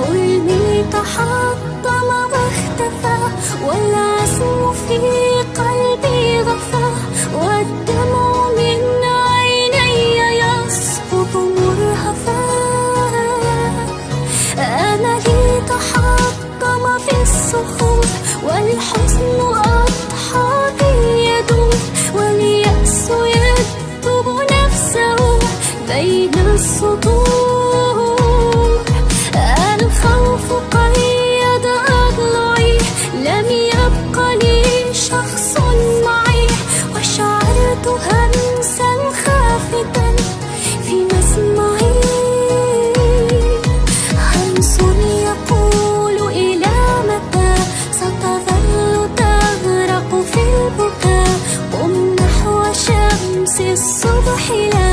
حلمي تحطم واختفى، والعزم في قلبي غفى، والدمع من عيني يسقط مرهفا. أملي تحطم في الصخور، والحزن أضحى بي يدور، واليأس يكتب نفسه بين السطور. الخوف قيد أضلعي، لم يبق لي شخص معي، وشعرت همسا خافتا في مسمعي. همس يقول إلى متى ستظل تغرق في البكاء، قم نحو شمس الصبح لا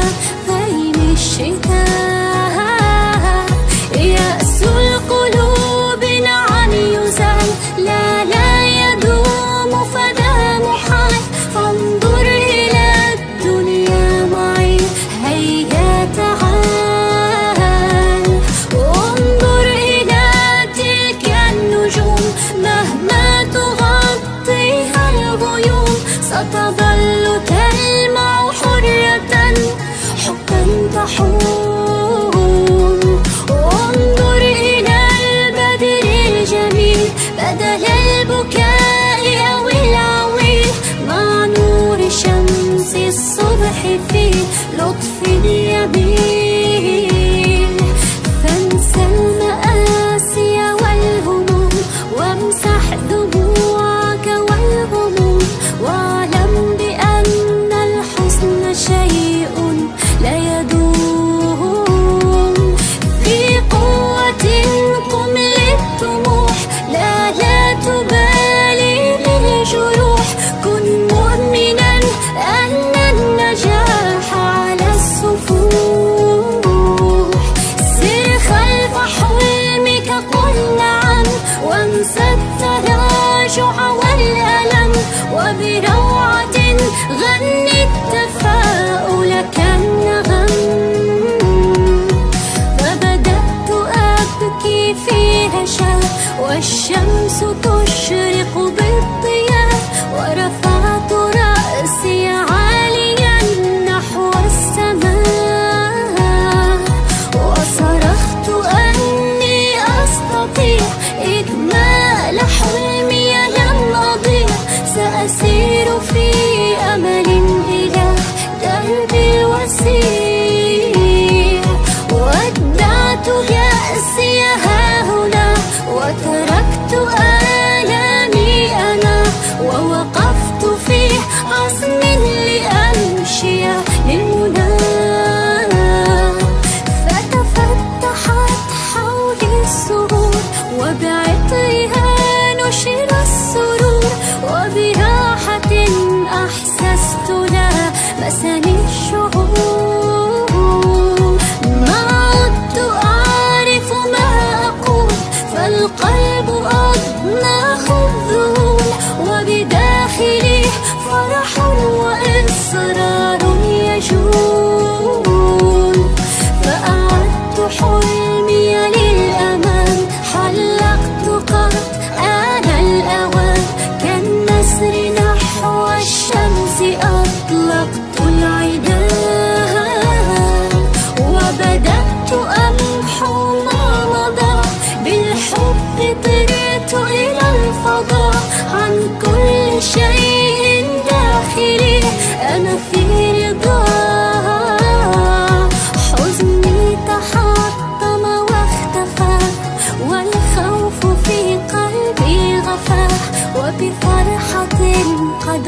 غيم الشتاء. يأس القلوب نعم يزال، لا يدوم فدا محال، فانظر إلى الدنيا معي هيا تعال. انظر إلى تلك النجوم مهما تغطيها الغيوم، ستظل تلمع حرة حبا تحوم. انظر إلى البدر الجميل بدل البكاء أو العويل، مع نور شمس الصبح في لطف يميل. فانسى المآسي والهموم، وامسح دموعك والغموم، واعلم بأن الحزن شيء لا يدوم. في قوة قم للطموح، لا تبالي بالجروح، كن مؤمنا أن النجاح على السفوح. سر خلف حلمك قل نعم، وانسى التراجع والألم، وبروعة غني التفاؤل كالنغم. فبدأت أبكي في هشاء، والشمس تشرق بالضياء، ورفعت رأسي عاليا نحو السماء، وصرخت أني أستطيع إكمال حلمي، لم أضيع، سأسير في أمل إلى درب الوسيع. ودعت يأسي هاهنا، وتركت آلامي أنا، ووقفت في عزم لأمشي للمنى. فتفتحت حولي السرور، وبعطرها نشر السرور، وبراحة أحسست لامسني الشعور. ما عدت أعرف ما أقول، فالقلب أضناخ الذهول، وبداخلي فرح وإصرار يجول. فأعدت حلمي للأمان، حلقت قد آن الأوان، كالنسر نحو الشمس أطلقت العيدان. وبدأت أمحو ما مضى، بالحب طرت إلى الفضاء، عن كل شيء داخلي أنا في رضا. حزني تحطم واختفى، والخوف في قلبي غفى، وبفرحة قد